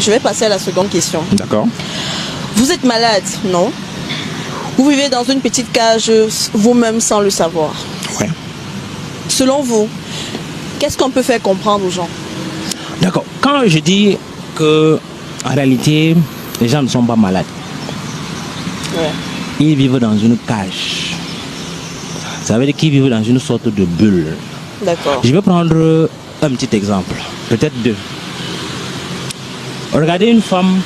je vais passer à la seconde question. D'accord. Vous êtes malade, non? Vous vivez dans une petite cage vous-même sans le savoir. Ouais. Selon vous, qu'est-ce qu'on peut faire comprendre aux gens? D'accord. Quand je dis que en réalité, les gens ne sont pas malades, Ouais. ils vivent dans une cage. Ça veut dire qu'ils vivent dans une sorte de bulle. D'accord. Je vais prendre un petit exemple, peut-être deux. Regardez une femme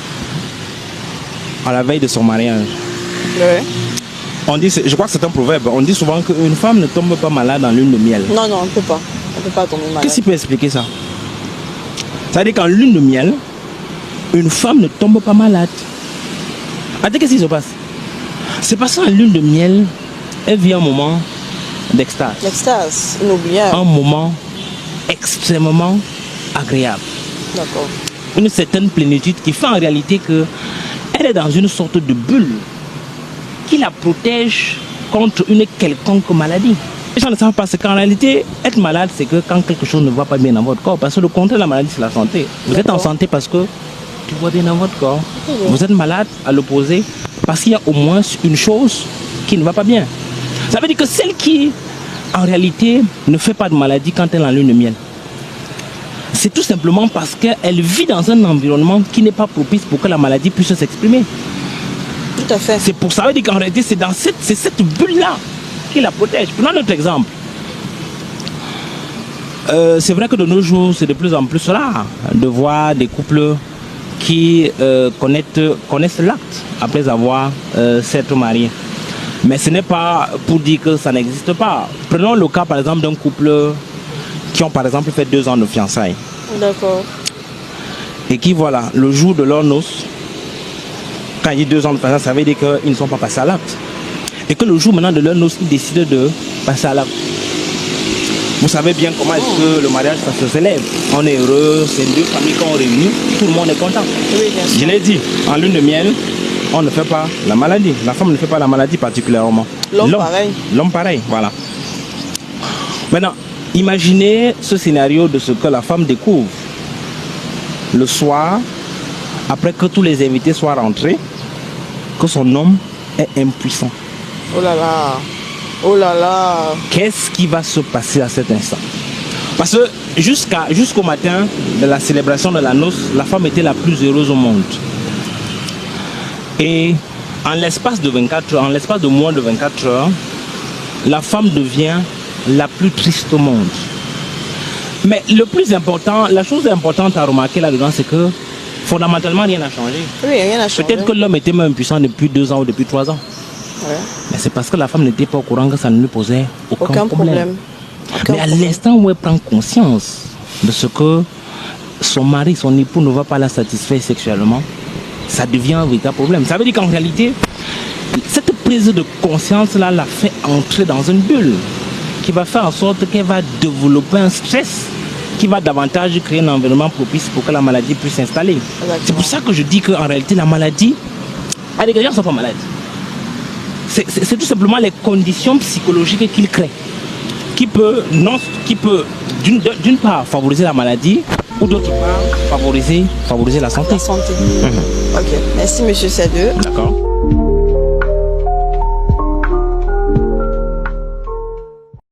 à la veille de son mariage. Ouais. On dit, je crois que c'est un proverbe, on dit souvent qu'une femme ne tombe pas malade en lune de miel. Non, non, on ne peut pas. On ne peut pas tomber malade. Qu'est-ce qui peut expliquer ça? Ça veut dire qu'en lune de miel, une femme ne tombe pas malade. Attends, qu'est-ce qui se passe? C'est parce qu'en lune de miel, elle vit un moment d'extase. L'extase, inoubliable. Un moment extrêmement agréable. D'accord. Une certaine plénitude qui fait en réalité que elle est dans une sorte de bulle qui la protège contre une quelconque maladie. Les gens ne savent pas, c'est qu'en réalité, être malade, c'est que quand quelque chose ne va pas bien dans votre corps, parce que le contraire de la maladie, c'est la santé. Vous êtes en santé parce que tout va bien dans votre corps. Vous êtes malade à l'opposé parce qu'il y a au moins une chose qui ne va pas bien. Ça veut dire que celle qui, en réalité, ne fait pas de maladie quand elle est en lune de miel, c'est tout simplement parce qu'elle vit dans un environnement qui n'est pas propice pour que la maladie puisse s'exprimer. Tout à fait. C'est pour ça qu'en réalité, c'est cette bulle-là qui la protège. Prenons notre exemple. C'est vrai que de nos jours, c'est de plus en plus rare de voir des couples qui connaissent l'acte après avoir s'être mariés. Mais ce n'est pas pour dire que ça n'existe pas. Prenons le cas par exemple d'un couple qui ont par exemple fait 2 ans de fiançailles. D'accord. Et qui voilà, le jour de leur noces, quand il dit 2 ans de fiançailles, ça veut dire qu'ils ne sont pas passés à l'acte. Et que le jour maintenant de leur noces, ils décident de passer à l'acte. Vous savez bien comment est-ce que le mariage ça se célèbre. On est heureux, c'est 2 familles qui ont réuni, tout le monde est content. Oui, bien sûr. Je l'ai dit, en lune de miel, on ne fait pas la maladie. La femme ne fait pas la maladie particulièrement. L'homme pareil. L'homme pareil, voilà. Maintenant, imaginez ce scénario de ce que la femme découvre le soir, après que tous les invités soient rentrés, que son homme est impuissant. Oh là là. Oh là là. Qu'est-ce qui va se passer à cet instant? Parce que jusqu'au matin de la célébration de la noce, la femme était la plus heureuse au monde. Et en l'espace de 24 heures, en l'espace de moins de 24 heures, la femme devient la plus triste au monde. Mais le plus important, la chose importante à remarquer là-dedans, c'est que fondamentalement, rien n'a changé. Oui, rien n'a changé. Peut-être que l'homme était même impuissant depuis 2 ans ou depuis 3 ans. Ouais. Mais c'est parce que la femme n'était pas au courant que ça ne lui posait aucun problème. Aucun Mais à problème. l'instant où elle prend conscience de ce que son mari, son époux ne va pas la satisfaire sexuellement, ça devient un véritable problème. Ça veut dire qu'en réalité, cette prise de conscience-là la fait entrer dans une bulle qui va faire en sorte qu'elle va développer un stress qui va davantage créer un environnement propice pour que la maladie puisse s'installer. C'est pour ça que je dis qu'en réalité, la maladie, les gens ne sont pas malades. C'est tout simplement les conditions psychologiques qu'il crée qui peut d'une part favoriser la maladie ou d'autre part favoriser la santé. La santé. Ok. Merci, monsieur Sadeux. D'accord.